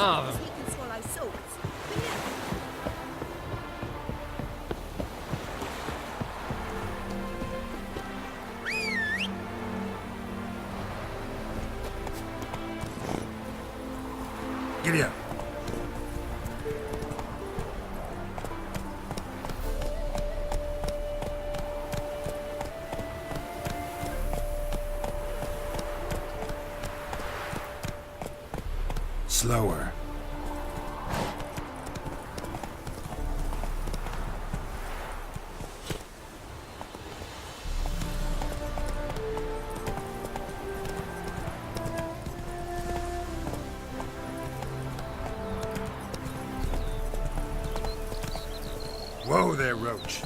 Oh. He can swallow swords. Giddy up. Slower. Whoa there, Roach.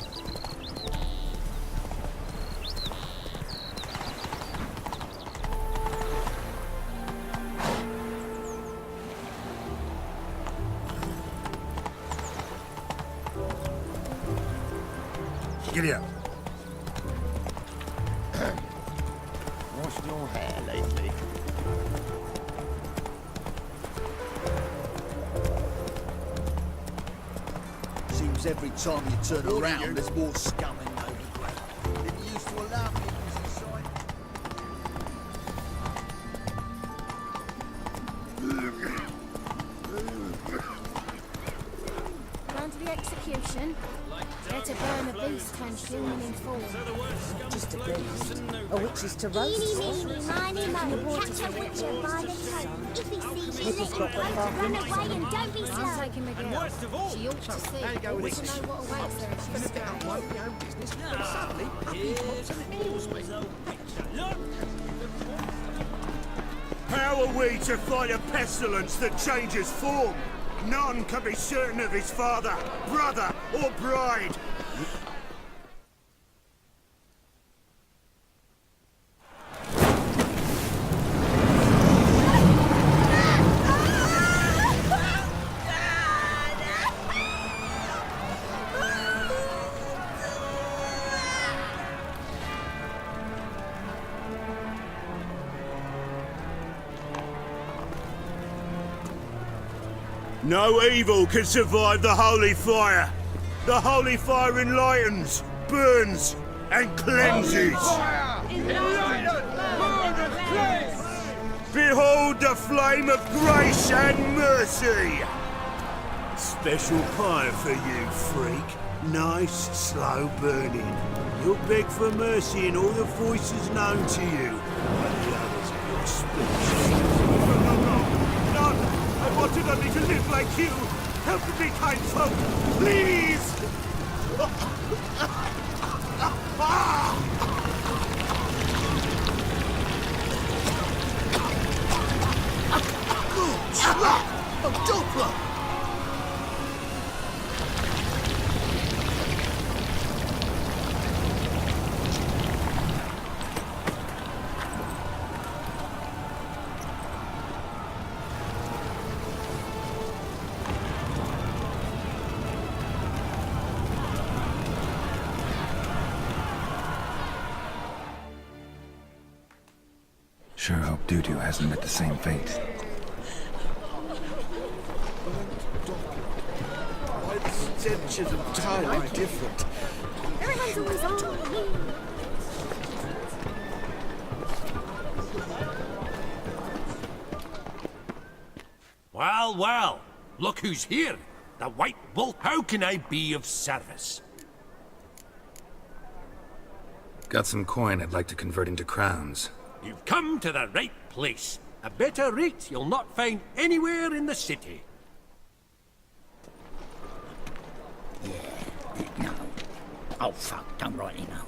Giddy up. Washed your hair lately? Seems every time you turn around, there's more scum in Noble Grey. Didn't used to allow people's inside. Round to the execution. They're to burn a beast and human in form. Just a beast. A witch is to roast. Eeny, meeny, miny, moe. Catch a witch by the coat. If he sees you, let him go. Run away and don't be slow. I'm taking the girl. She ought to see. Ought to know what awaits her if she's How are we to fight a pestilence that changes form? None can be certain of his father, brother, or bride. No evil can survive the holy fire. The holy fire enlightens, burns, and cleanses. Behold the flame of grace and mercy. Special fire for you, freak. Nice, slow burning. You'll beg for mercy in all the voices known to you, and the others of your species. I wanted only to live like you. Help me, kind folk, please! Sure hope Doo-Doo hasn't met the same fate. The stench is entirely different. Everyone's always on me. Well, well. Look who's here. The White Wolf. How can I be of service? Got some coin I'd like to convert into crowns. You've come to the right place. A better rate you'll not find anywhere in the city. Yeah, no. Oh, fuck, don't rightly know.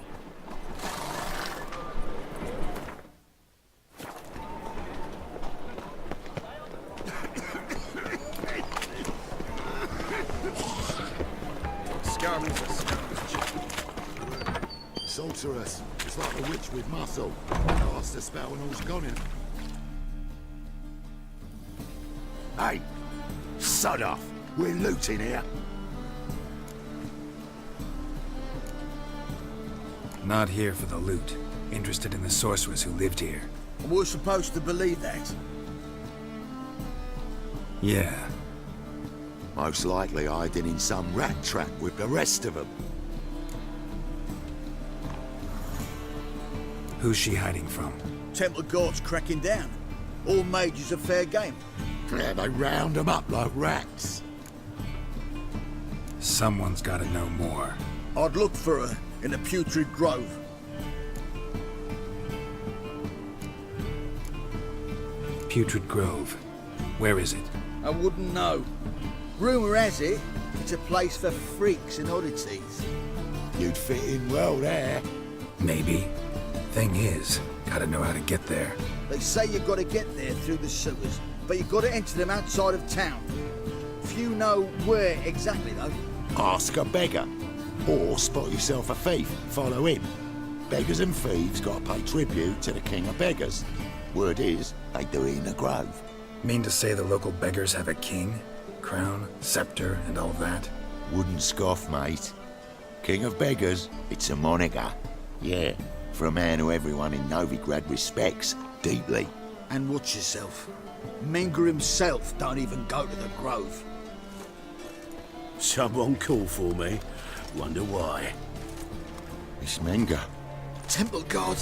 Scum's a scum's. Sorceress. It's like a witch with muscle. Cast a spell and all's gone in. Hey! Sod off! We're looting here. Not here for the loot. Interested in the sorceress who lived here. And we're supposed to believe that. Yeah. Most likely hiding in some rat trap with the rest of them. Who's she hiding from? Temple guards cracking down. All mages are fair game. Yeah, they round them up like rats. Someone's gotta know more. I'd look for her in the Putrid Grove. Putrid Grove. Where is it? I wouldn't know. Rumour has it, it's a place for freaks and oddities. You'd fit in well there. Maybe. Thing is, gotta know how to get there. They say you gotta get there through the sewers, but you gotta enter them outside of town. Few know where exactly, though. Ask a beggar. Or spot yourself a thief, follow him. Beggars and thieves gotta pay tribute to the king of beggars. Word is, they do it in the grove. Mean to say the local beggars have a king? Crown, scepter, and all that? Wouldn't scoff, mate. King of beggars, it's a moniker. Yeah, for a man who everyone in Novigrad respects deeply. And watch yourself. Menga himself don't even go to the grove. Someone call for me. Wonder why. It's Menga. Temple guard.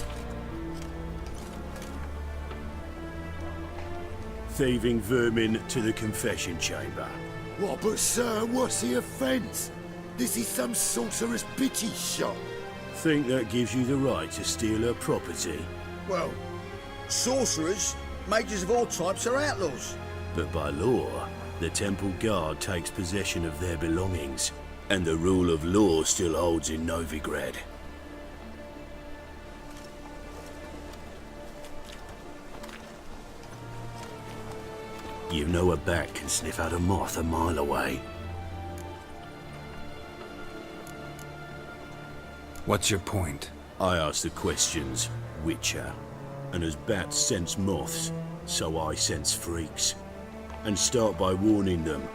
Thieving vermin to the confession chamber. What, but sir, what's the offence? This is some sorcerer's bitchy shop. Think that gives you the right to steal her property? Well, sorcerers, mages of all types are outlaws. But by law, the temple guard takes possession of their belongings, and the rule of law still holds in Novigrad. You know a bat can sniff out a moth a mile away. What's your point? I ask the questions, Witcher. And as bats sense moths, so I sense freaks. And start by warning them,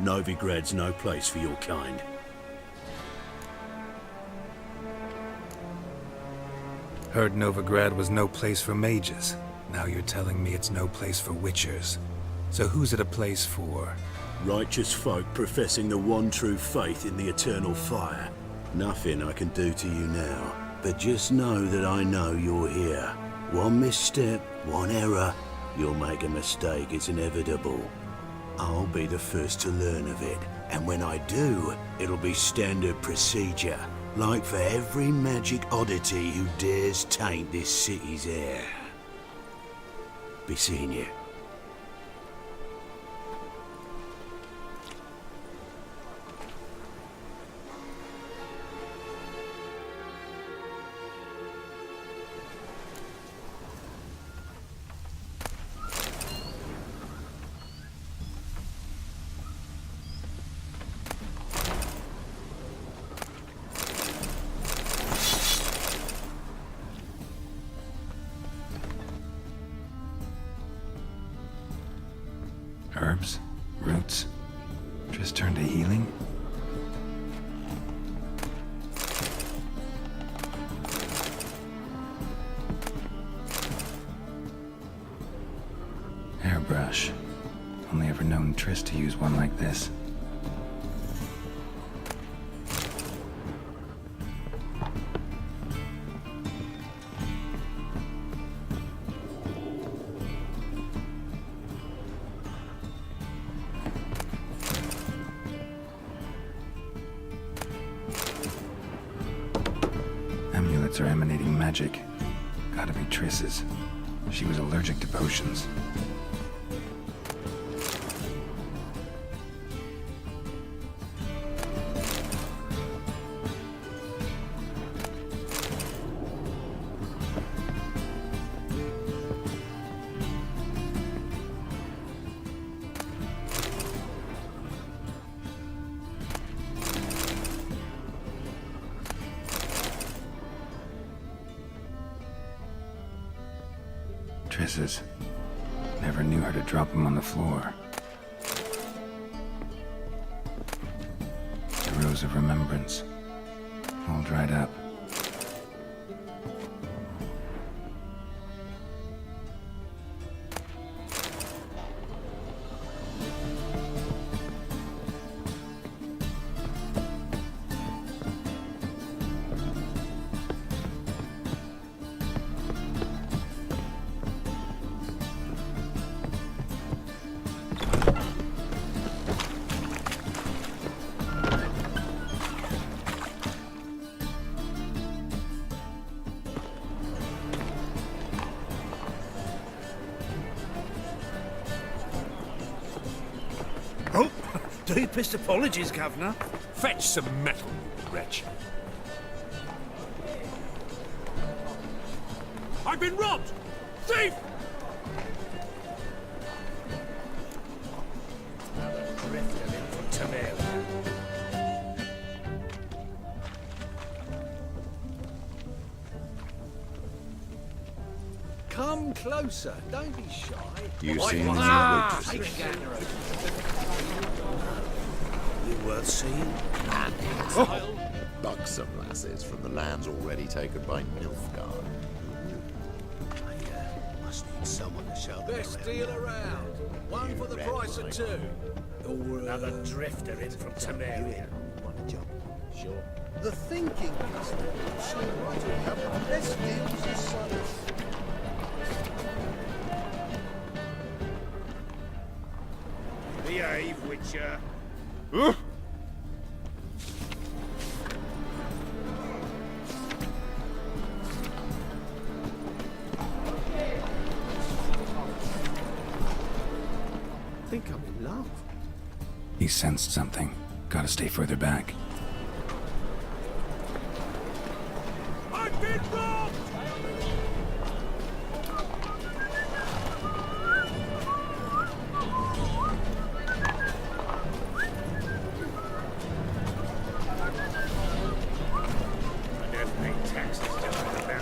Novigrad's no place for your kind. Heard Novigrad was no place for mages. Now you're telling me it's no place for witchers. So who's it a place for? Righteous folk professing the one true faith in the eternal fire. Nothing I can do to you now, but just know that I know you're here. One misstep, one error, you'll make a mistake, it's inevitable. I'll be the first to learn of it, and when I do, it'll be standard procedure, like for every magic oddity who dares taint this city's air. Be seeing you. Herbs? Roots? Just turn to healing? Hairbrush. Only ever known Triss to use one like this. Amulets are emanating magic. Gotta be Triss's. She was allergic to potions. Triss's. Never knew her to drop them on the floor. The rose of remembrance. All dried up. Deepest apologies, Governor. Fetch some metal, you wretch. I've been robbed! Thief! Come closer, don't be shy. You seen any waitress? You worth seeing? Buxom lasses from the lands already taken by Nilfgaard. Must need someone to show them Best deal around. One for the price of two. Or Another drifter in from Temeria. want a job? Sure. The thinking customer seem right to have the best deals this summer. Behave, Witcher. I think I'm in love. He sensed something. Gotta stay further back. I've been robbed!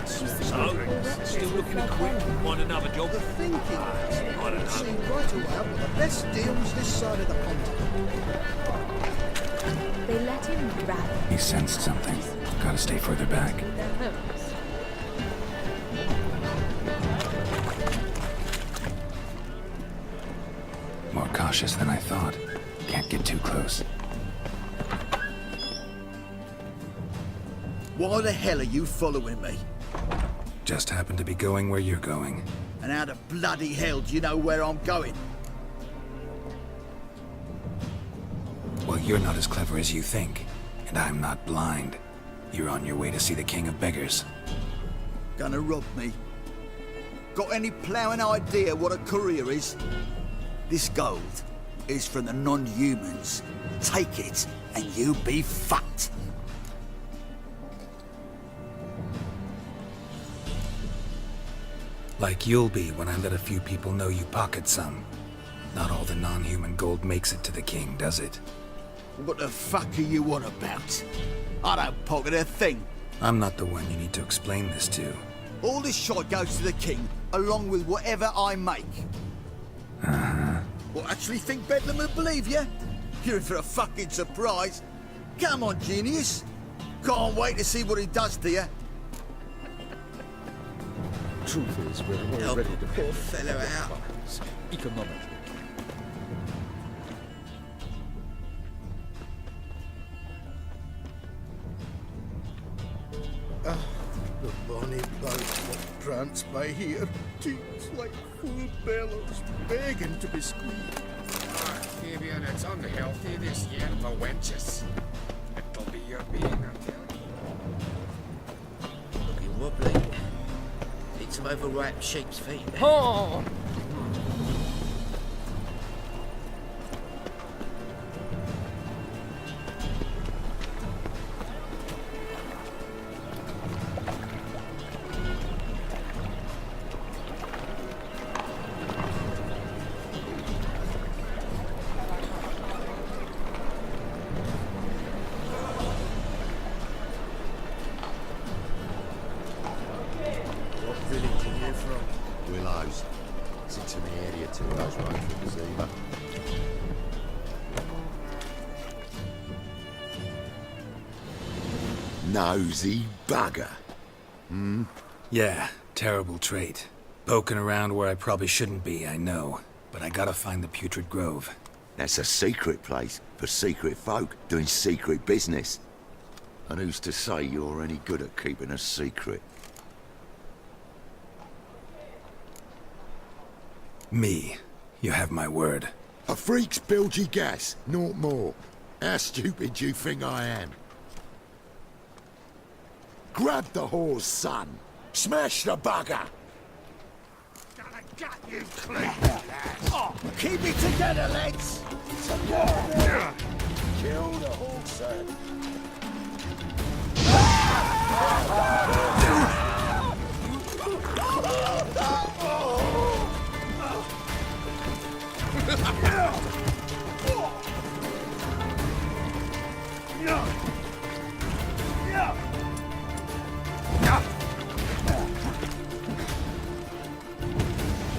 So, still looking to quit? Want another job? The thinking I don't know. seem right to have the best deals this side of the pond. They let him grab He sensed something. Gotta stay further back. their homes. More cautious than I thought. Can't get too close. Why the hell are you following me? Just happened to be going where you're going. And how the bloody hell do you know where I'm going? Well, you're not as clever as you think. And I'm not blind. You're on your way to see the King of Beggars. Gonna rob me? Got any ploughing idea what a courier is? This gold is from the non-humans. Take it, and you be fucked. Like you'll be when I let a few people know you pocket some. Not all the non-human gold makes it to the king, does it? What the fuck are you on about? I don't pocket a thing. I'm not the one you need to explain this to. All this shite goes to the king, along with whatever I make. What, actually think Bedlam will believe you? You're in for a fucking surprise. Come on, genius. Can't wait to see what he does to you. Truth is, we're Help already the poor fellow out. economically. The bonny boat that prance by here tinks like full bellows, begging to be squeezed. Fabian, it's unhealthy this year for wenches. It'll be your being, I tell you. Looking wobbly. Need some overripe sheep's feet. Oh! What village are you from? Willows. It's into the area 2 goes right through the Ziva. Nosy bugger. Yeah, terrible trait. Poking around where I probably shouldn't be, I know. But I gotta find the Putrid Grove. That's a secret place for secret folk doing secret business. And who's to say you're any good at keeping a secret? Me. You have my word. A freak's bilgy gas, naught more. How stupid do you think I am? Grab the whore's son. Smash the bugger. Gotta Got you clean, lads. Keep it together, lads! Kill the horse.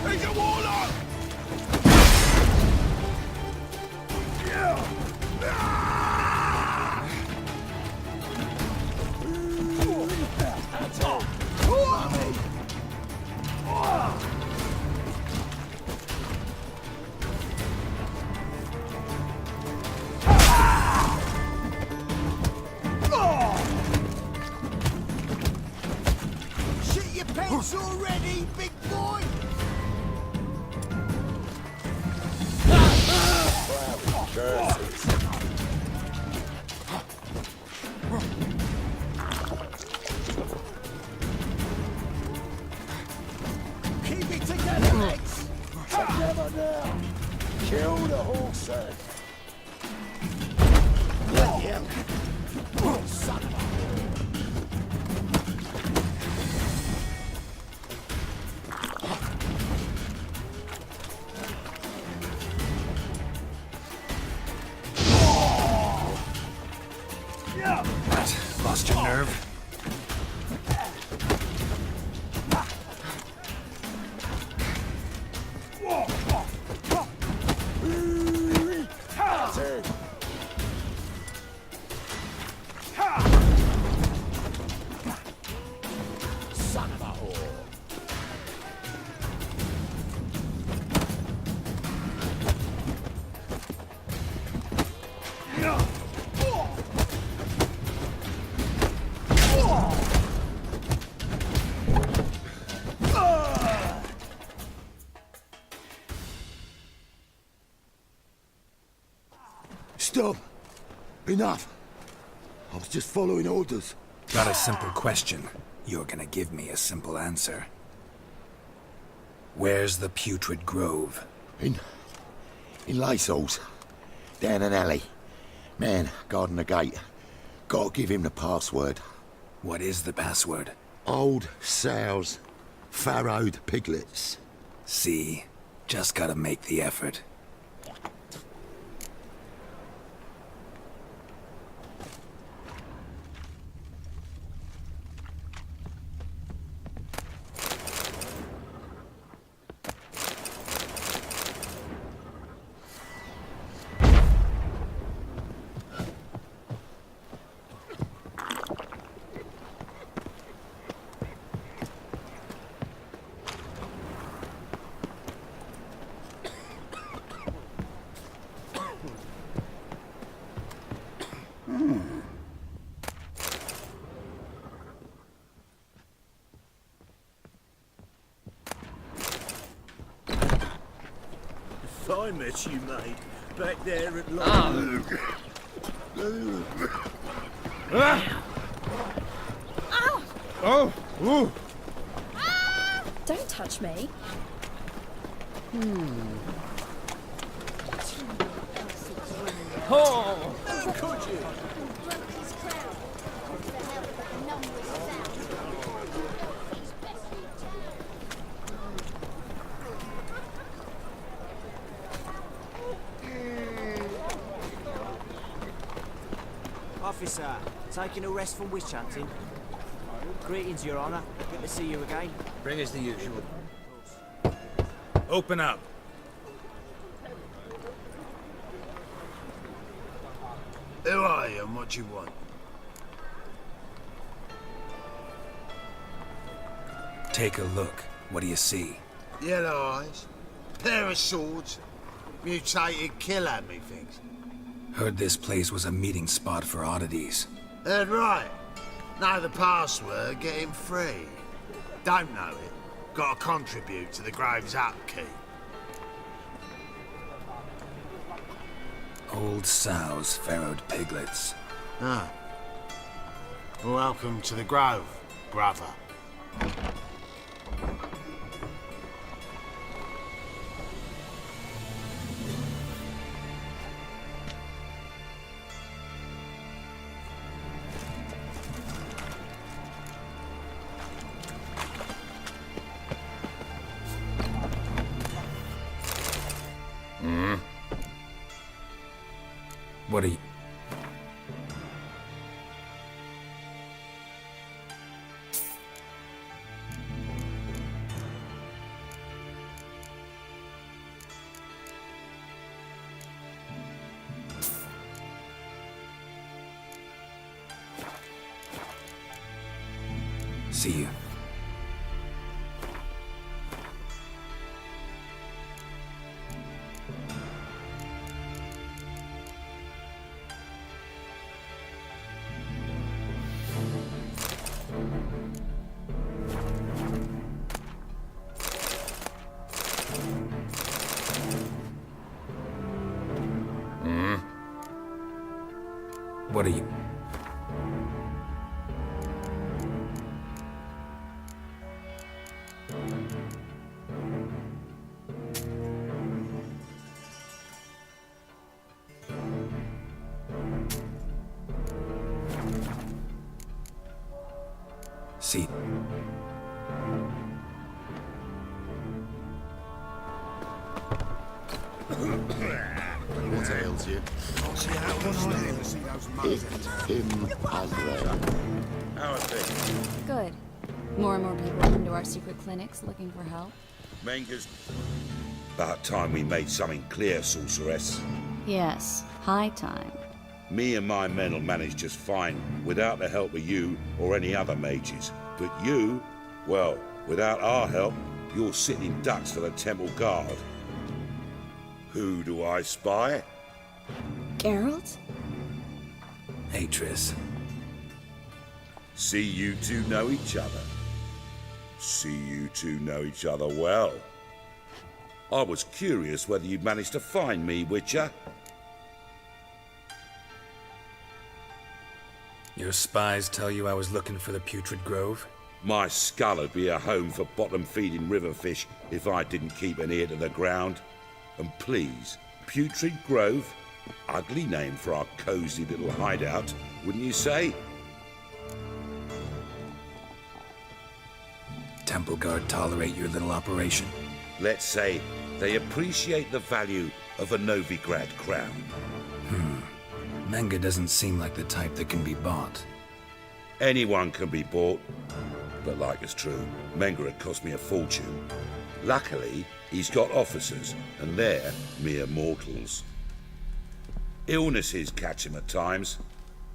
He's a warlock! Shit your pants already, big boy! Keep it together, lads! Together now. Kill the horse. Let him! Son of a... Lost your nerve? Son of a whore! Stop. Enough. I was just following orders. Got a simple question. You're gonna give me a simple answer. Where's the putrid grove? In Lysol's. Down an alley. Man, guarding the gate. Gotta give him the password. What is the password? Old sows. Farrowed piglets. See? Just gotta make the effort. Fine mess you made. Back there at Don't touch me. Could you? Officer, taking a rest from witch hunting. Greetings, Your Honour. Good to see you again. Bring us the usual. Open up. Who are you and what do you want? Take a look. What do you see? Yellow eyes, pair of swords, mutated killer, methinks. Heard this place was a meeting spot for oddities. Heard right. Know the password, get him free. Don't know it, gotta contribute to the grove's upkeep. Old sows, farrowed piglets. Ah. Welcome to the grove, brother. See you. What are you... See. What ails you? Him as well. How are things? Good. More and more people come to our secret clinics looking for help. Menger's... About time we made something clear, sorceress. Yes, high time. Me and my men will manage just fine, without the help of you or any other mages. But you, well, without our help, you're sitting ducks for the temple guard. Who do I spy? Geralt? Hey, Triss. See you two know each other. See you two know each other well. I was curious whether you'd managed to find me, Witcher. Your spies tell you I was looking for the Putrid Grove? My skull would be a home for bottom-feeding river fish if I didn't keep an ear to the ground. And please, Putrid Grove? Ugly name for our cozy little hideout, wouldn't you say? Temple Guard tolerate your little operation? Let's say they appreciate the value of a Novigrad crown. Menger doesn't seem like the type that can be bought. Anyone can be bought. But like it's true, Menger had cost me a fortune. Luckily, he's got officers, and they're mere mortals. Illnesses catch him at times.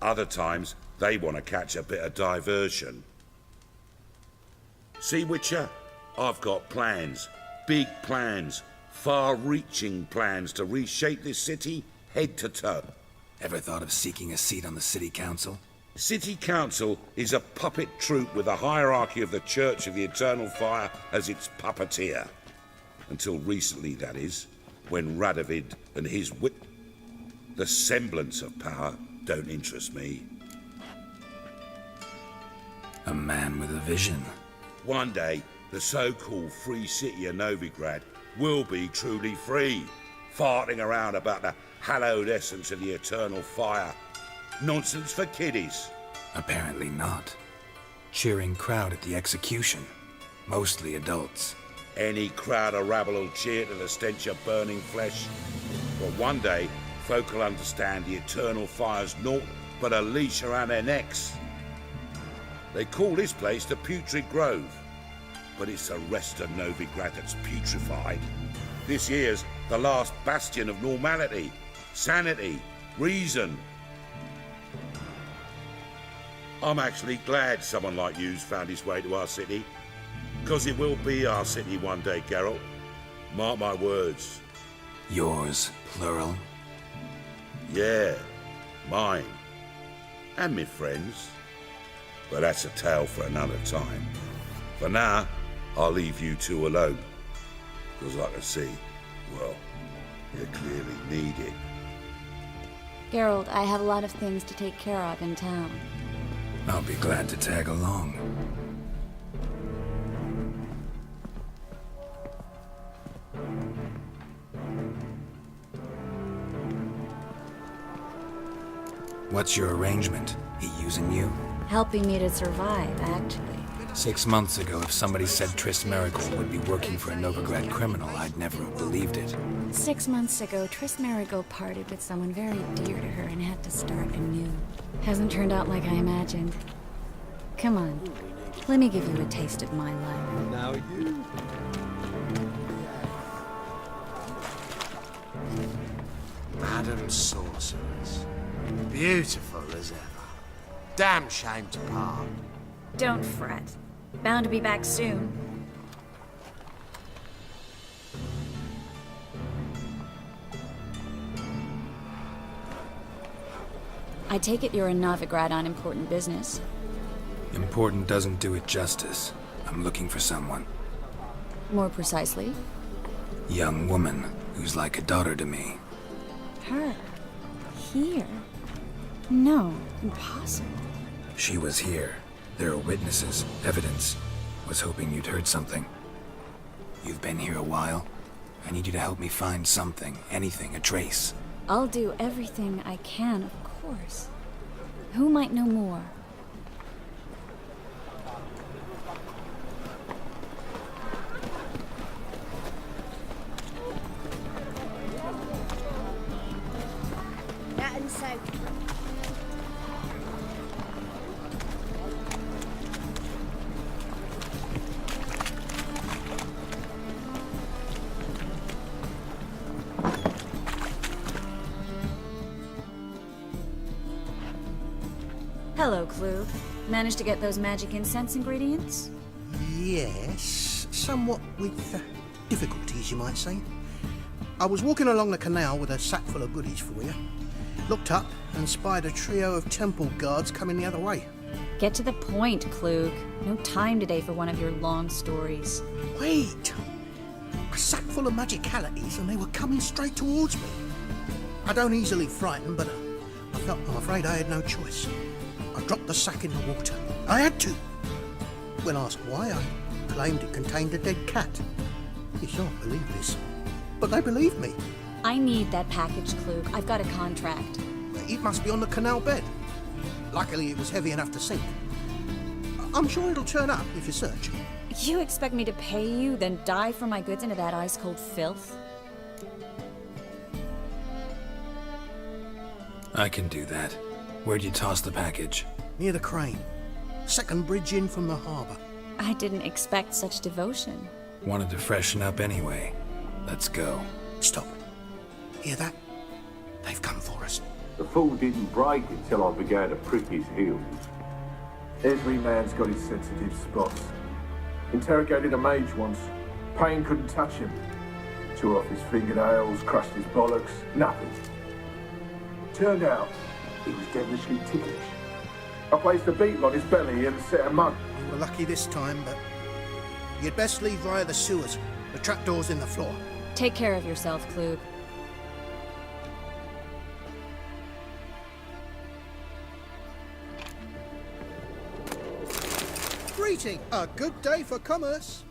Other times, they want to catch a bit of diversion. See, Witcher? I've got plans. Big plans. Far-reaching plans to reshape this city head to toe. Ever thought of seeking a seat on the city council? City Council is a puppet troupe with a hierarchy of the Church of the Eternal Fire as its puppeteer. Until recently, that is, when Radovid and his the semblance of power don't interest me. A man with a vision. One day, the so-called free city of Novigrad will be truly free, farting around about the hallowed essence of the Eternal Fire. Nonsense for kiddies. Apparently not. Cheering crowd at the execution. Mostly adults. Any crowd of rabble will cheer to the stench of burning flesh. But one day, folk will understand the Eternal Fire's naught but a leash around their necks. They call this place the Putrid Grove, but it's the rest of Novigrad that's putrefied. This year's the last bastion of normality, sanity, reason. I'm actually glad someone like you's found his way to our city, because it will be our city one day, Geralt. Mark my words. Yours, plural? Yeah, mine. And me friends. But that's a tale for another time. For now, I'll leave you two alone. Because I can see, well, you clearly need it. Geralt, I have a lot of things to take care of in town. I'll be glad to tag along. What's your arrangement? He using you? Helping me to survive, actually. 6 months ago, if somebody said Triss Merigold would be working for a Novigrad criminal, I'd never have believed it. 6 months ago, Triss Merigold parted with someone very dear to her and had to start anew. Hasn't turned out like I imagined. Come on, let me give you a taste of my life. Now you... Madam Sorceress. Beautiful as ever. Damn shame to part. Don't fret. Bound to be back soon. I take it you're in Novigrad on important business. Important doesn't do it justice. I'm looking for someone. More precisely? Young woman who's like a daughter to me. Her? Here? No, impossible. She was here. There are witnesses, evidence. Was hoping you'd heard something. You've been here a while. I need you to help me find something, anything, a trace. I'll do everything I can, of course. Who might know more? That and so. Hello, Klug. Managed to get those magic incense ingredients? Yes, somewhat with difficulties, you might say. I was walking along the canal with a sack full of goodies for you. Looked up and spied a trio of temple guards coming the other way. Get to the point, Klug. No time today for one of your long stories. Wait! A sack full of magicalities and they were coming straight towards me. I don't easily frighten, but I'm afraid I had no choice. I dropped the sack in the water. I had to. When asked why, I claimed it contained a dead cat. You shan't believe this, but they believed me. I need that package, Klug. I've got a contract. It must be on the canal bed. Luckily, it was heavy enough to sink. I'm sure it'll turn up if you search. You expect me to pay you, then dive for my goods into that ice-cold filth? I can do that. Where'd you toss the package? Near the crane. Second bridge in from the harbour. I didn't expect such devotion. Wanted to freshen up anyway. Let's go. Stop. Hear that? They've come for us. The fall didn't break until I began to prick his heels. Every man's got his sensitive spots. Interrogated a mage once. Pain couldn't touch him. Tore off his fingernails, crushed his bollocks, nothing. Turned out, he was devilishly ticklish. I placed a beetle on his belly and a set of mud. We were lucky this time, but you'd best leave via the sewers. The trapdoor's in the floor. Take care of yourself, Klug. Greeting! A good day for commerce.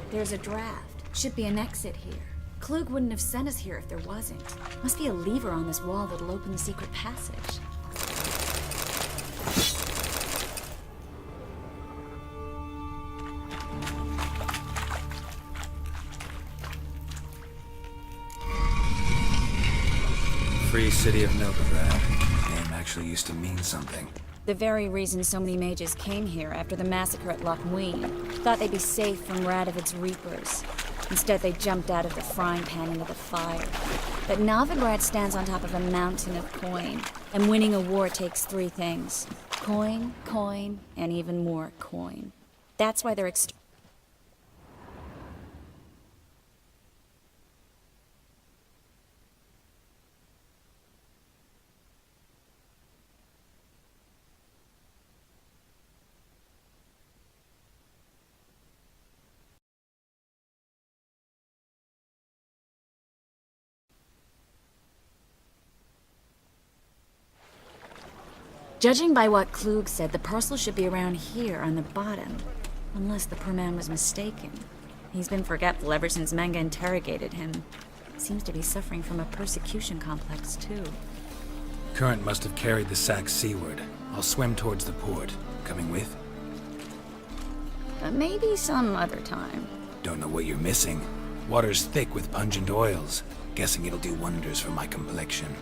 There's a draft. Should be an exit here. Klug wouldn't have sent us here if there wasn't. Must be a lever on this wall that'll open the secret passage. Free city of Novigrad. Name actually used to mean something. The very reason so many mages came here after the massacre at Loch Muin. Thought they'd be safe from Radovid's reapers. Instead, they jumped out of the frying pan into the fire. But Novigrad stands on top of a mountain of coin. And winning a war takes three things. Coin, coin, and even more coin. That's why they're Judging by what Klug said, the parcel should be around here on the bottom. Unless the poor man was mistaken. He's been forgetful ever since Manga interrogated him. Seems to be suffering from a persecution complex, too. Current must have carried the sack seaward. I'll swim towards the port. Coming with? Maybe some other time. Don't know what you're missing. Water's thick with pungent oils. Guessing it'll do wonders for my complexion.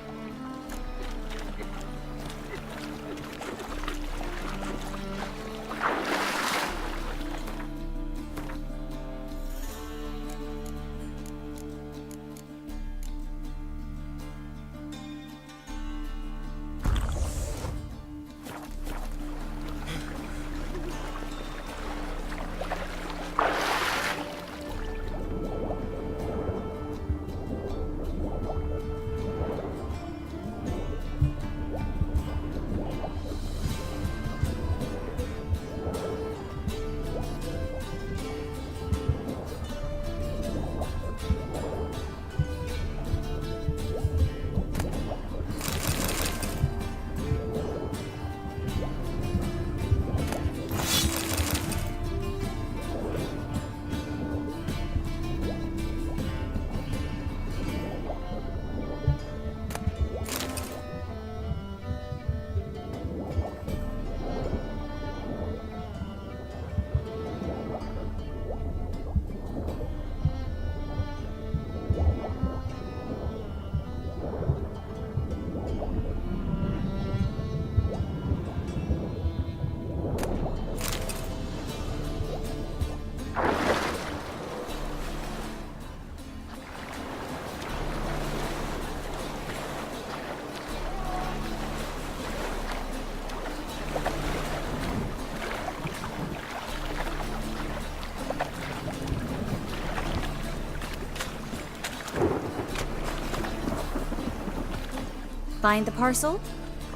Find the parcel?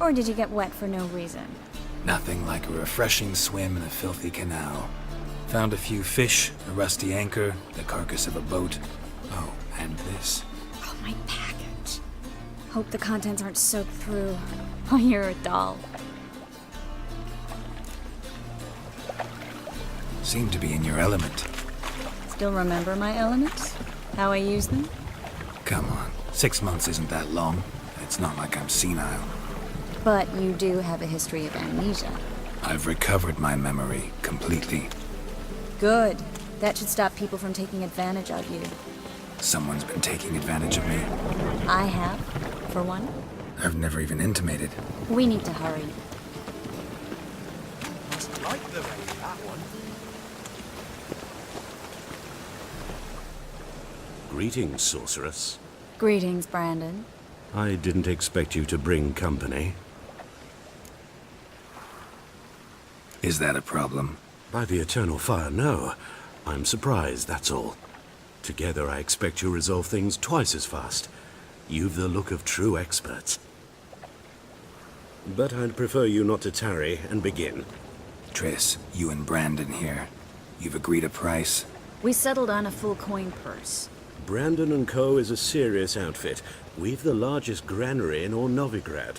Or did you get wet for no reason? Nothing like a refreshing swim in a filthy canal. Found a few fish, a rusty anchor, the carcass of a boat. Oh, and this. Oh, my package. Hope the contents aren't soaked through. Oh, you're a doll. Seem to be in your element. Still remember my elements? How I use them? Come on, 6 months isn't that long. It's not like I'm senile. But you do have a history of amnesia. I've recovered my memory completely. Good. That should stop people from taking advantage of you. Someone's been taking advantage of me. I have, for one. I've never even intimated. We need to hurry. Must like the way that one. Greetings, sorceress. Greetings, Brandon. I didn't expect you to bring company. Is that a problem? By the eternal fire, no. I'm surprised, that's all. Together, I expect you'll resolve things twice as fast. You've the look of true experts. But I'd prefer you not to tarry and begin. Triss, you and Brandon here. You've agreed a price? We settled on a full coin purse. Brandon & Co. is a serious outfit. We've the largest granary in all Novigrad.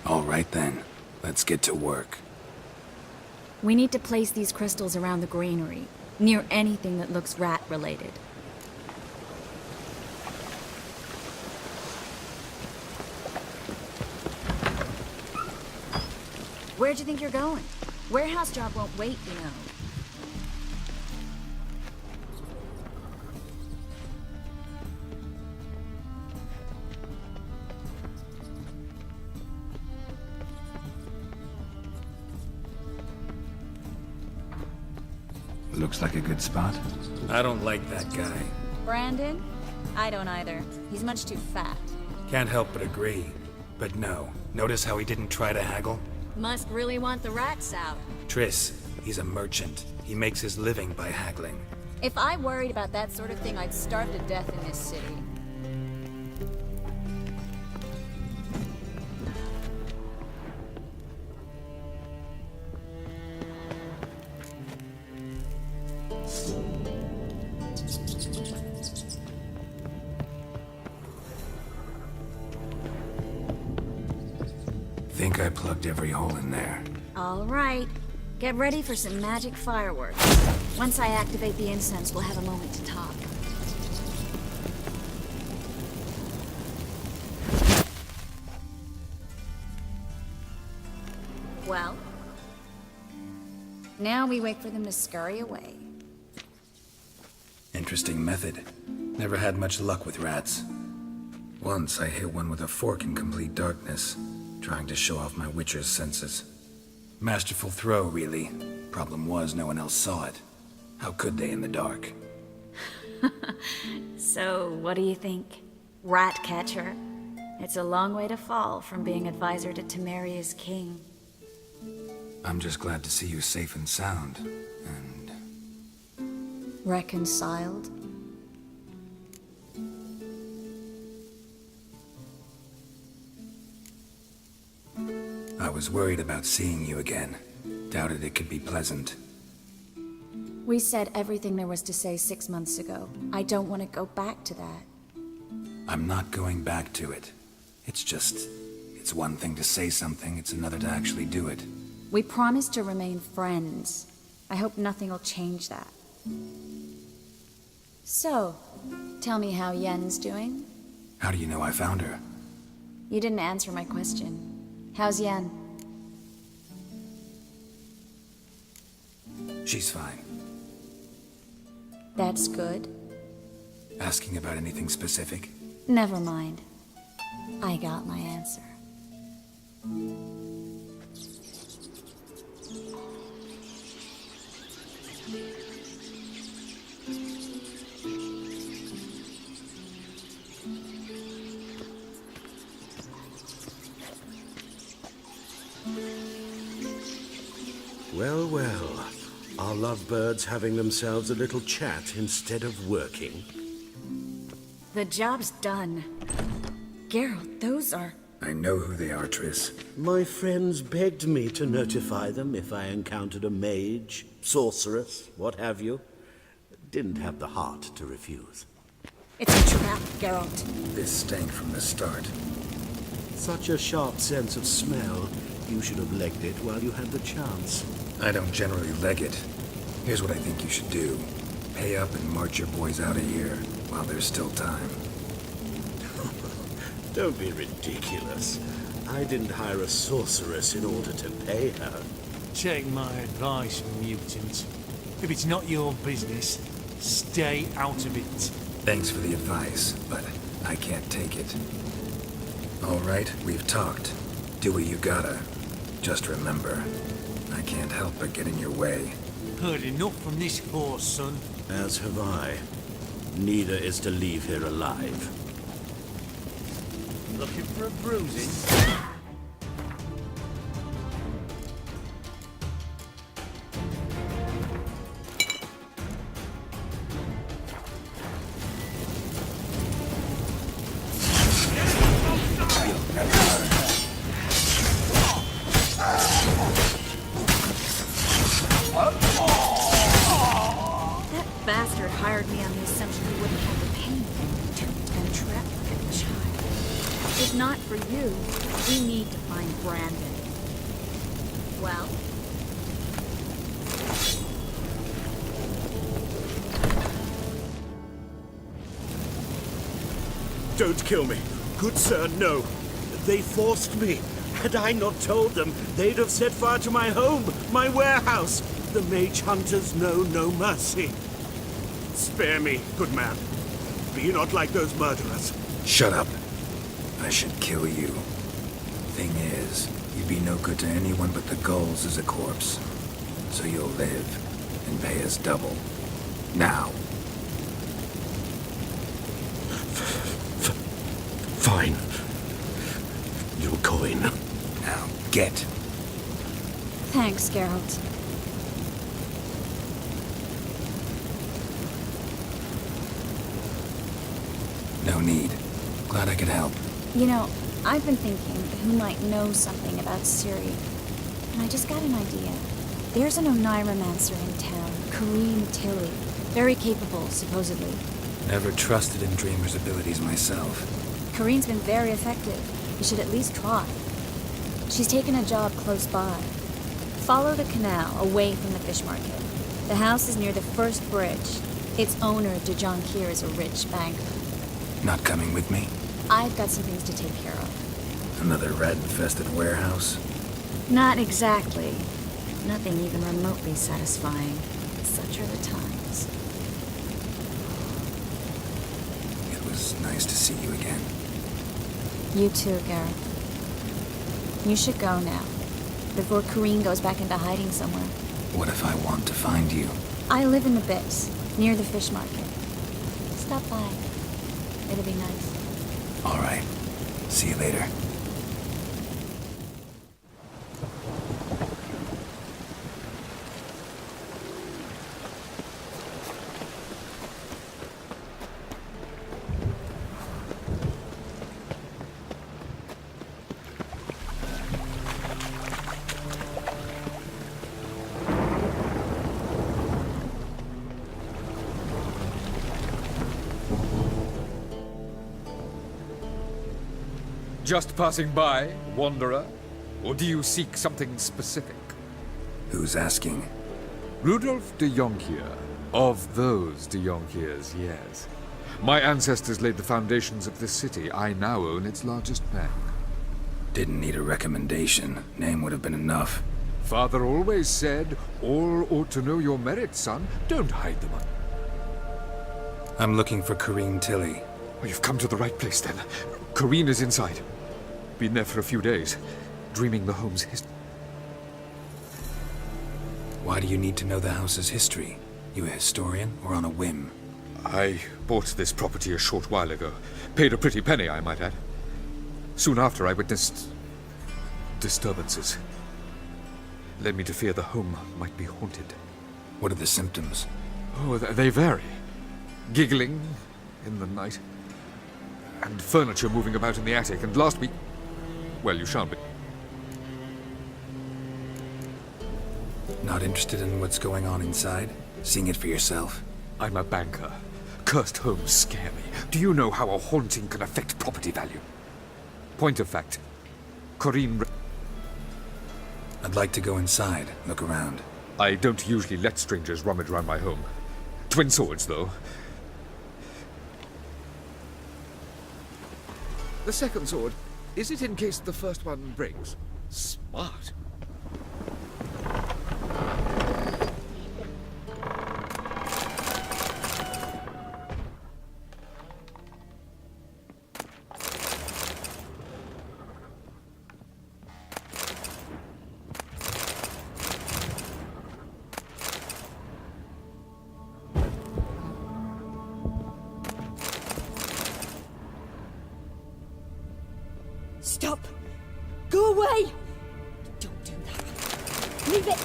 All right then. Let's get to work. We need to place these crystals around the granary, near anything that looks rat-related. Where'd you think you're going? Warehouse job won't wait, you know. Looks like a good spot. I don't like that guy. Brandon? I don't either. He's much too fat. Can't help but agree. But no. Notice how he didn't try to haggle? Must really want the rats out. Triss, he's a merchant. He makes his living by haggling. If I worried about that sort of thing, I'd starve to death in this city. I plugged every hole in there. All right. Get ready for some magic fireworks. Once I activate the incense, we'll have a moment to talk. Well, now we wait for them to scurry away. Interesting method. Never had much luck with rats. Once I hit one with a fork in complete darkness, trying to show off my witcher's senses. Masterful throw, really. Problem was, no one else saw it. How could they in the dark? So, what do you think? Rat catcher? It's a long way to fall from being advisor to Temeria's king. I'm just glad to see you safe and sound, and... Reconciled? I was worried about seeing you again. Doubted it could be pleasant. We said everything there was to say 6 months ago. I don't want to go back to that. I'm not going back to it. It's just... It's one thing to say something, it's another to actually do it. We promised to remain friends. I hope nothing will change that. So, tell me how Yen's doing? How do you know I found her? You didn't answer my question. How's Yen? She's fine. That's good. Asking about anything specific? Never mind. I got my answer. Well, well. Are lovebirds having themselves a little chat instead of working? The job's done. Geralt, those are... I know who they are, Triss. My friends begged me to notify them if I encountered a mage, sorceress, what have you. Didn't have the heart to refuse. It's a trap, Geralt. This stank from the start. Such a sharp sense of smell. You should have legged it while you had the chance. I don't generally leg it. Here's what I think you should do. Pay up and march your boys out of here while there's still time. Don't be ridiculous. I didn't hire a sorceress in order to pay her. Take my advice, mutant. If it's not your business, stay out of it. Thanks for the advice, but I can't take it. All right, we've talked. Do what you gotta. Just remember, I can't help but get in your way. Heard enough from this horse, son. As have I. Neither is to leave here alive. Looking for a bruising? That bastard hired me on the assumption he wouldn't have the pain. Tricked and trapped like a child. If not for you, we need to find Brandon. Well? Don't kill me. Good sir, no. They forced me. Had I not told them, they'd have set fire to my home, my warehouse. The mage hunters know no mercy. Spare me, good man. Be not like those murderers. Shut up. I should kill you. Thing is, you'd be no good to anyone but the gulls as a corpse. So you'll live and pay us double. Now. Fine. Your coin. Now, get. Thanks, Geralt. No need. Glad I could help. You know, I've been thinking who might know something about Ciri. And I just got an idea. There's an Oneiromancer in town, Kareem Tilly. Very capable, supposedly. Never trusted in Dreamer's abilities myself. Kareem's been very effective. You should at least try. She's taken a job close by. Follow the canal, away from the fish market. The house is near the first bridge. Its owner, Kier, is a rich banker. Not coming with me? I've got some things to take care of. Another rat-infested warehouse? Not exactly. Nothing even remotely satisfying. Such are the times. It was nice to see you again. You too, Gareth. You should go now, before Kareen goes back into hiding somewhere. What if I want to find you? I live in the Bits, near the fish market. Stop by. It'll be nice. All right. See you later. Just passing by, wanderer? Or do you seek something specific? Who's asking? Rudolf de Jonkier. Of those de Jonkiers, yes. My ancestors laid the foundations of this city. I now own its largest bank. Didn't need a recommendation. Name would have been enough. Father always said, all ought to know your merits, son. Don't hide them. I'm looking for Kareen Tilly. Oh, you've come to the right place, then. Kareen is inside. Been there for a few days, dreaming the home's history. Why do you need to know the house's history? You a historian, or on a whim? I bought this property a short while ago. Paid a pretty penny, I might add. Soon after, I witnessed disturbances. Led me to fear the home might be haunted. What are the symptoms? Oh, they vary. Giggling in the night. And furniture moving about in the attic. And last week... well, you shan't be. Not interested in what's going on inside? Seeing it for yourself? I'm a banker. Cursed homes scare me. Do you know how a haunting can affect property value? Point of fact. Kareen... I'd like to go inside, look around. I don't usually let strangers rummage around my home. Twin swords, though. The second sword, is it in case the first one breaks? Smart. Stop! Go away! Don't do that. Leave it!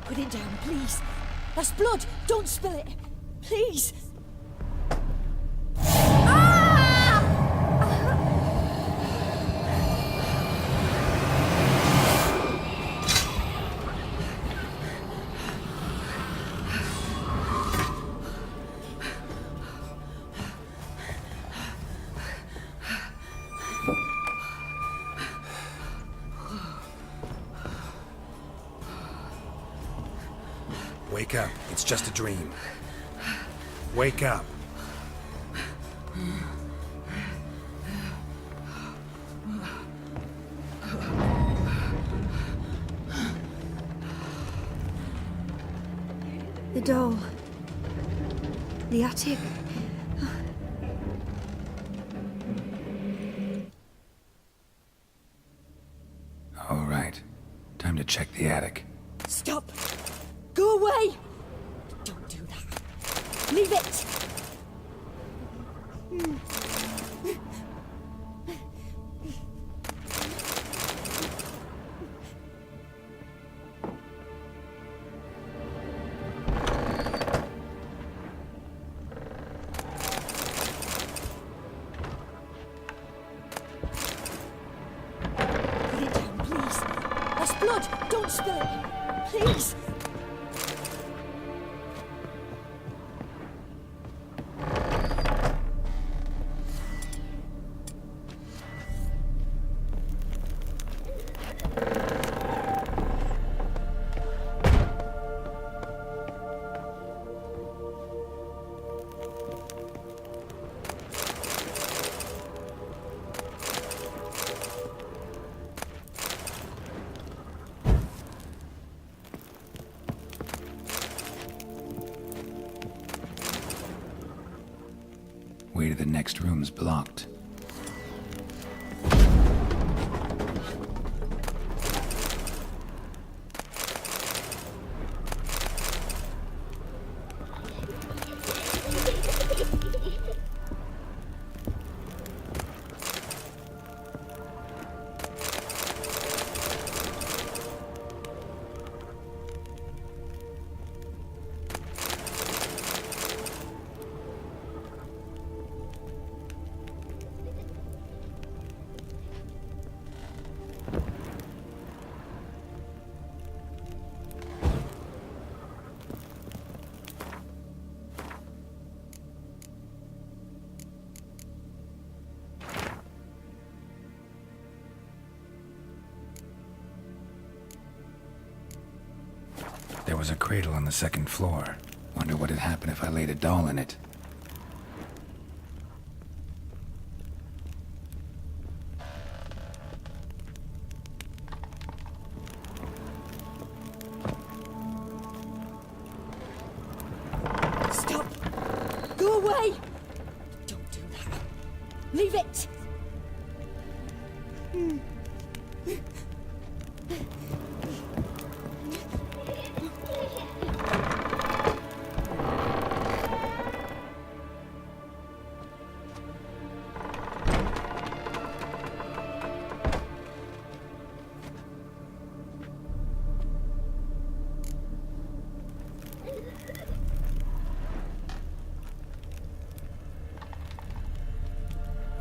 Put it down, please. That's blood! Don't spill it! Please! Wake up. It's just a dream. Wake up. The doll. The attic. All right. Time to check the attic. Stop! Go away! Don't do that. Leave it! That's blood! Don't spill it! Please! Way to the next room's blocked. There was a cradle on the second floor. Wonder what had happened if I laid a doll in it. Stop! Go away! Don't do that. Leave it!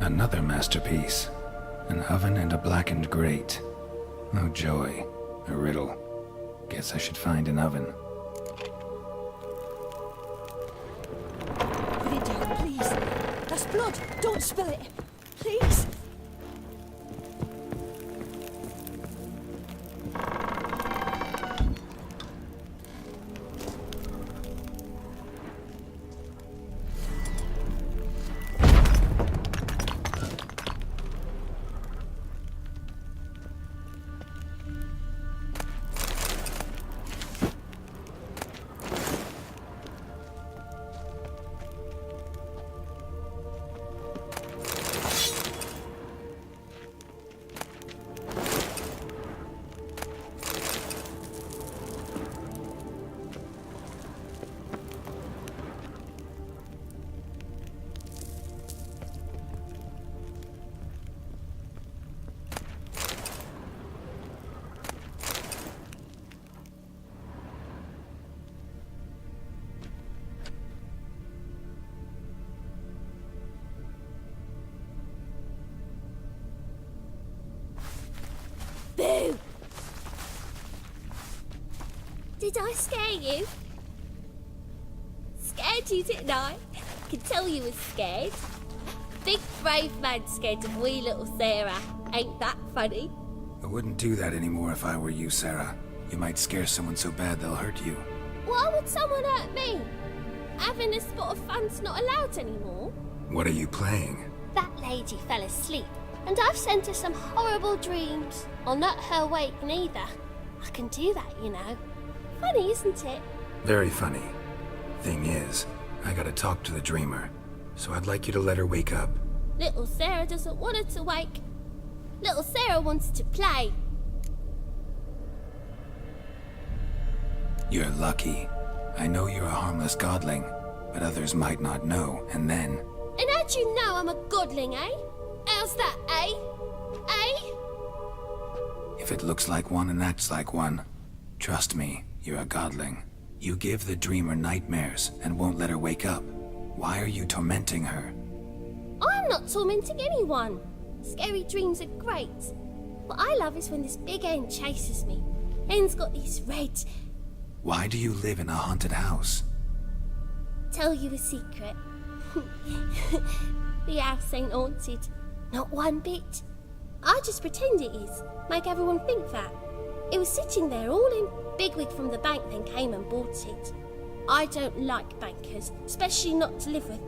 Another masterpiece. An oven and a blackened grate. Oh joy. A riddle. Guess I should find an oven. Put it down, please. That's blood. Don't spill it. Please. Boo! Did I scare you? Scared you, didn't I? Could tell you was scared. Big brave man scared of wee little Sarah. Ain't that funny? I wouldn't do that anymore if I were you, Sarah. You might scare someone so bad they'll hurt you. Why would someone hurt me? Having a spot of fun's not allowed anymore. What are you playing? That lady fell asleep, and I've sent her some horrible dreams. I'll not her wake neither. I can do that, you know. Funny, isn't it? Very funny. Thing is, I gotta talk to the dreamer, so I'd like you to let her wake up. Little Sarah doesn't want her to wake. Little Sarah wants to play. You're lucky. I know you're a harmless godling, but others might not know, and then... And how'd you know I'm a godling, eh? How's that, eh? Eh? If it looks like one and acts like one, trust me, you're a godling. You give the dreamer nightmares and won't let her wake up. Why are you tormenting her? I'm not tormenting anyone. Scary dreams are great. What I love is when this big hen chases me. Hen's got these red... Why do you live in a haunted house? Tell you a secret. The house ain't haunted. Not one bit. I just pretend it is. Make everyone think that. It was sitting there all in. Bigwig from the bank then came and bought it. I don't like bankers, especially not to live with.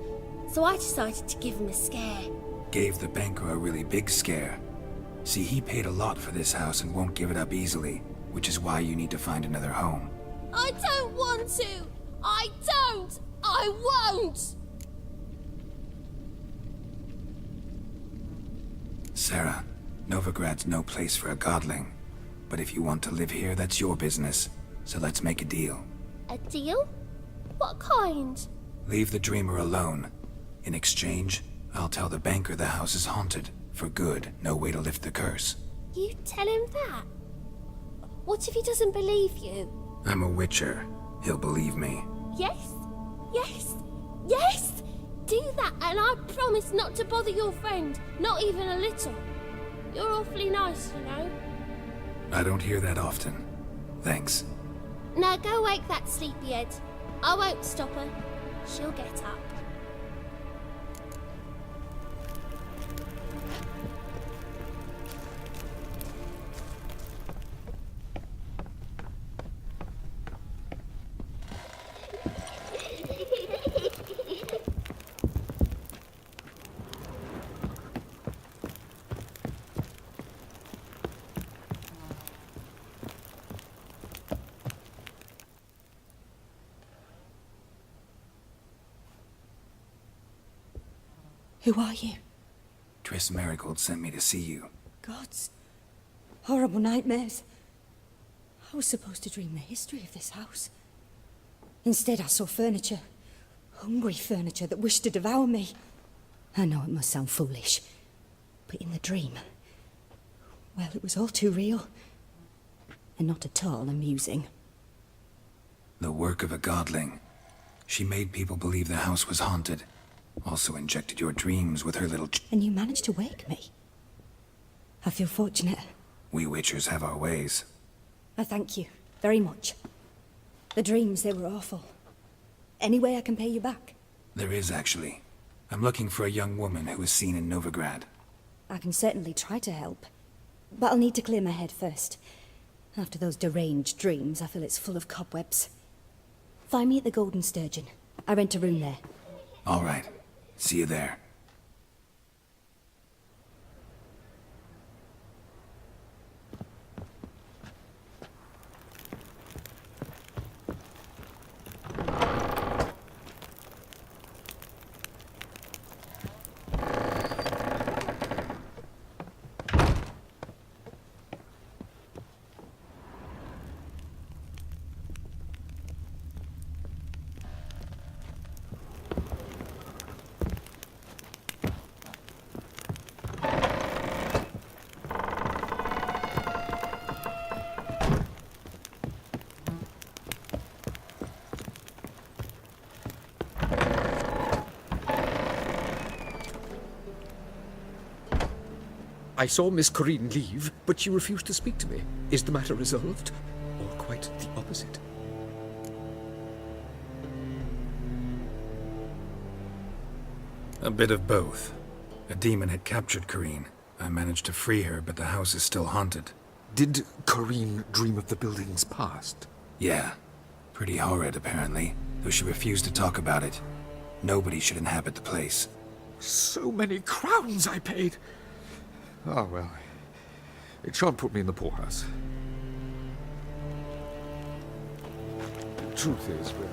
So I decided to give him a scare. Gave the banker a really big scare. See, he paid a lot for this house and won't give it up easily, which is why you need to find another home. I don't want to! I don't! I won't! Sarah, Novigrad's no place for a godling. But if you want to live here, that's your business. So let's make a deal. A deal? What kind? Leave the dreamer alone. In exchange, I'll tell the banker the house is haunted. For good, no way to lift the curse. You tell him that? What if he doesn't believe you? I'm a witcher. He'll believe me. Yes? Yes? Yes! Do that and I promise not to bother your friend. Not even a little. You're awfully nice, you know. I don't hear that often. Thanks. Now go wake that sleepyhead. I won't stop her. She'll get up. Who are you? Triss Marigold sent me to see you. Gods. Horrible nightmares. I was supposed to dream the history of this house. Instead, I saw furniture. Hungry furniture that wished to devour me. I know it must sound foolish, but in the dream, well, it was all too real. And not at all amusing. The work of a godling. She made people believe the house was haunted. Also injected your dreams with her little... And you managed to wake me. I feel fortunate. We witchers have our ways. I thank you very much. The dreams, they were awful. Any way I can pay you back? There is, actually. I'm looking for a young woman who was seen in Novigrad. I can certainly try to help. But I'll need to clear my head first. After those deranged dreams, I feel it's full of cobwebs. Find me at the Golden Sturgeon. I rent a room there. All right. See you there. I saw Miss Corinne leave, but she refused to speak to me. Is the matter resolved? Or quite the opposite? A bit of both. A demon had captured Corinne. I managed to free her, but the house is still haunted. Did Corinne dream of the building's past? Yeah. Pretty horrid, apparently, though she refused to talk about it. Nobody should inhabit the place. So many crowns I paid! Ah, well, it shan't put me in the poorhouse. The truth is, well...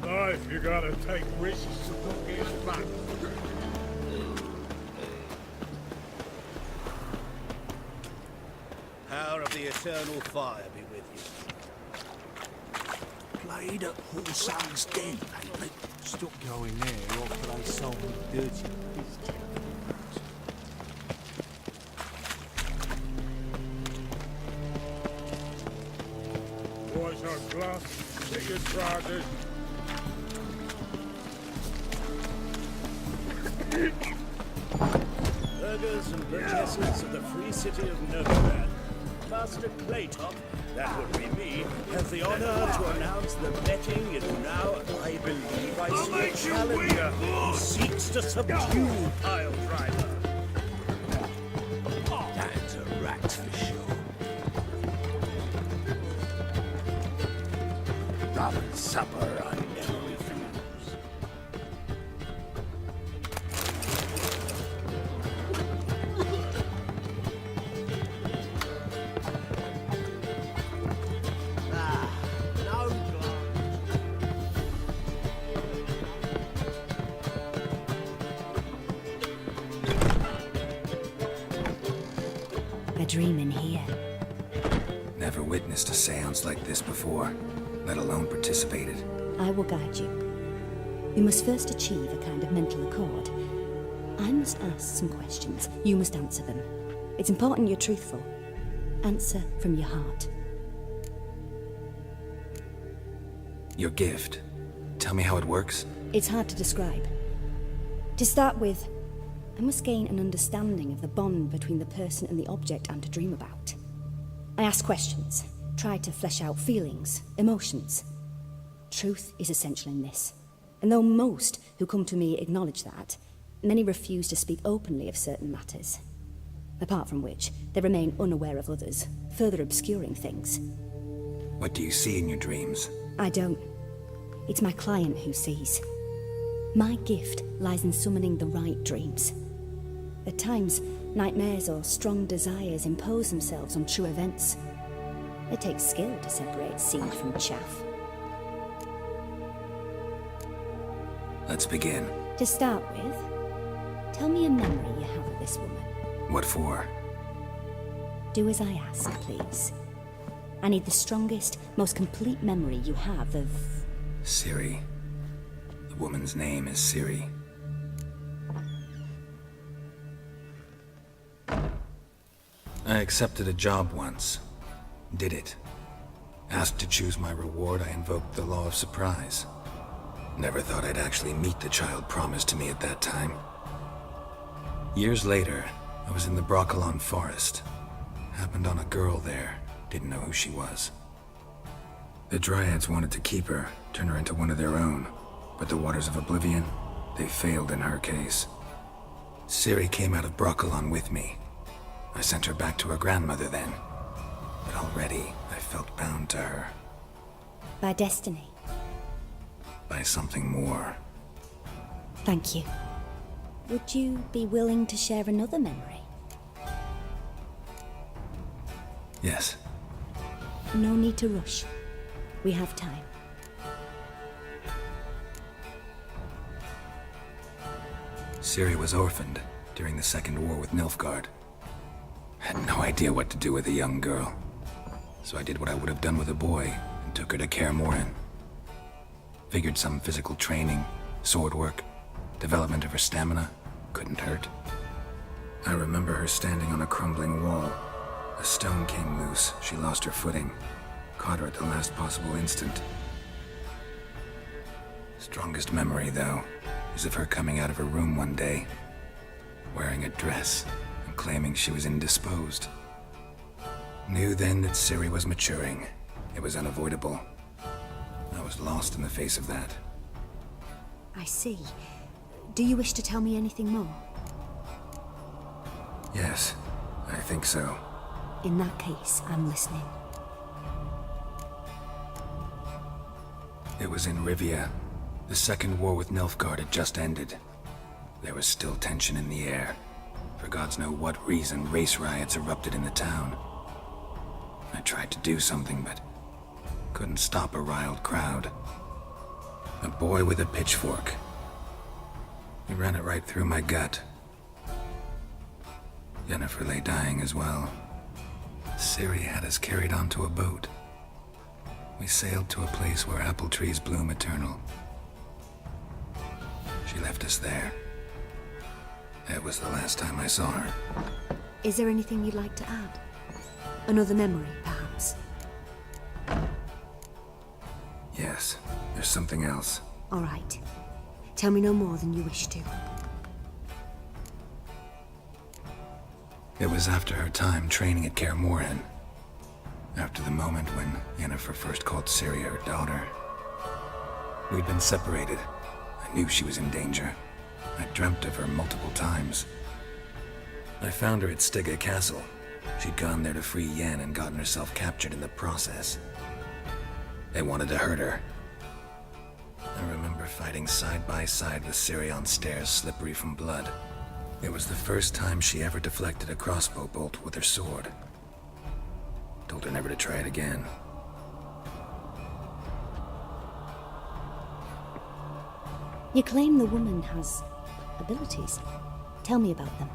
Life, you gotta take risks to put it back. Power of the eternal fire be with you. Played at Sang's den, ain't they? Stop going there, or play soul with dirty business. Tickets, prizes. Burghers and burgesses of the free city of Novigrad, Master Claytop, that would be me, have the honor to announce the betting is now, I believe I see a challenger who seeks to subdue Pile Driver. That's a rat for sure. Rum and supper I never refuse. A dream in here. Never witnessed a seance like this before, let alone participated. I will guide you. We must first achieve a kind of mental accord. I must ask some questions. You must answer them. It's important you're truthful. Answer from your heart. Your gift. Tell me how it works. It's hard to describe. To start with, I must gain an understanding of the bond between the person and the object I'm to dream about. I ask questions, try to flesh out feelings, emotions. Truth is essential in this. And though most who come to me acknowledge that, many refuse to speak openly of certain matters. Apart from which, they remain unaware of others, further obscuring things. What do you see in your dreams? I don't. It's my client who sees. My gift lies in summoning the right dreams. At times, nightmares or strong desires impose themselves on true events. It takes skill to separate seed from chaff. Let's begin. To start with, tell me a memory you have of this woman. What for? Do as I ask, please. I need the strongest, most complete memory you have of... Ciri. The woman's name is Ciri. I accepted a job once. Did it. Asked to choose my reward, I invoked the law of surprise. Never thought I'd actually meet the child promised to me at that time. Years later, I was in the Broccolon forest. Happened on a girl there. Didn't know who she was. The Dryads wanted to keep her, turn her into one of their own. But the Waters of Oblivion, they failed in her case. Ciri came out of Broccolon with me. I sent her back to her grandmother then. But already, I felt bound to her. By destiny. By something more. Thank you. Would you be willing to share another memory? Yes. No need to rush. We have time. Ciri was orphaned during the Second War with Nilfgaard. Had no idea what to do with a young girl. So I did what I would have done with a boy and took her to Kaer Morhen. Figured some physical training, sword work, development of her stamina couldn't hurt. I remember her standing on a crumbling wall. A stone came loose, she lost her footing. Caught her at the last possible instant. Strongest memory, though, is of her coming out of her room one day, wearing a dress and claiming she was indisposed. Knew then that Ciri was maturing. It was unavoidable. I was lost in the face of that. I see. Do you wish to tell me anything more? Yes, I think so. In that case, I'm listening. It was in Rivia. The Second War with Nilfgaard had just ended. There was still tension in the air. For gods know what reason, race riots erupted in the town. I tried to do something, but couldn't stop a riled crowd. A boy with a pitchfork. He ran it right through my gut. Yennefer lay dying as well. Ciri had us carried onto a boat. We sailed to a place where apple trees bloom eternal. She left us there. That was the last time I saw her. Is there anything you'd like to add? Another memory, perhaps? Yes, there's something else. All right. Tell me no more than you wish to. It was after her time training at Kaer Morhen. After the moment when Yennefer first called Ciri her daughter. We'd been separated. I knew she was in danger. I dreamt of her multiple times. I found her at Stygga Castle. She'd gone there to free Yen and gotten herself captured in the process. They wanted to hurt her. I remember fighting side by side with Ciri on stairs slippery from blood. It was the first time she ever deflected a crossbow bolt with her sword. Told her never to try it again. You claim the woman has abilities. Tell me about them.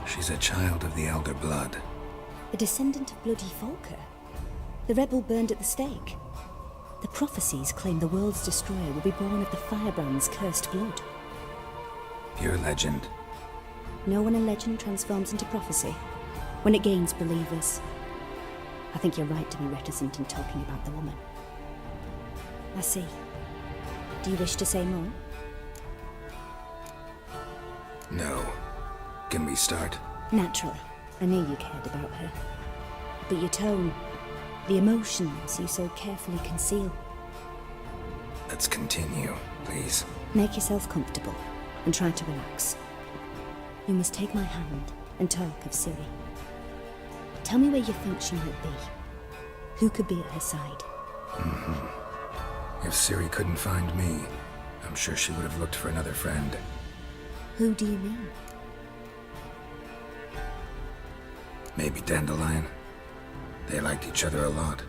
She's a child of the Elder Blood. A descendant of bloody Volker. The rebel burned at the stake. The prophecies claim the world's destroyer will be born of the firebrand's cursed blood. Pure legend. No one in legend transforms into prophecy when it gains believers. I think you're right to be reticent in talking about the woman. I see. Do you wish to say more? No. Can we start? Naturally. I knew you cared about her. But your tone, the emotions you so carefully conceal. Let's continue, please. Make yourself comfortable and try to relax. You must take my hand and talk of Ciri. Tell me where you think she might be. Who could be at her side? If Ciri couldn't find me, I'm sure she would have looked for another friend. Who do you mean? Maybe Dandelion. They liked each other a lot.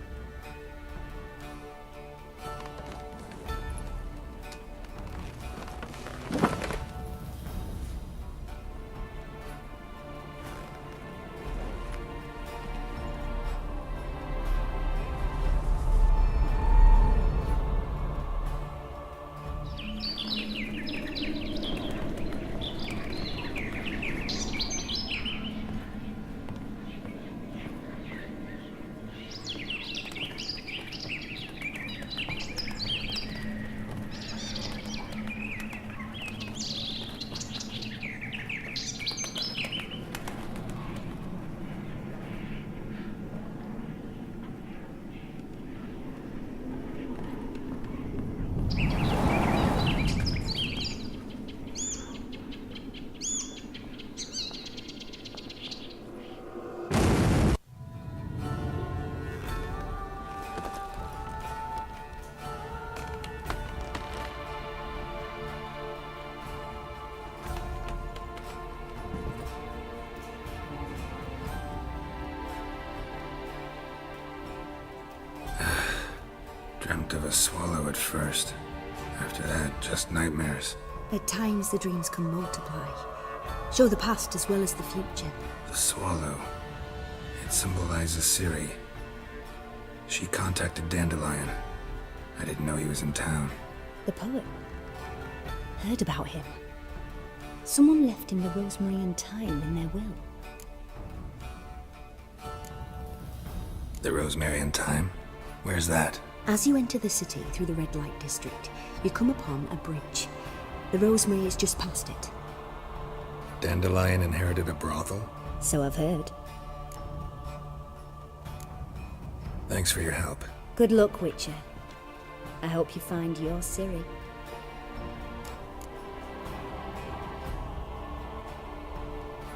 Dreamt of a swallow at first. After that, just nightmares. At times the dreams can multiply. Show the past as well as the future. The swallow. It symbolizes Ciri. She contacted Dandelion. I didn't know he was in town. The poet. Heard about him. Someone left him the rosemary and thyme in their will. The rosemary and thyme? Where's that? As you enter the city through the red light district, you come upon a bridge. The rosemary is just past it. Dandelion inherited a brothel? So I've heard. Thanks for your help. Good luck, Witcher. I hope you find your Ciri.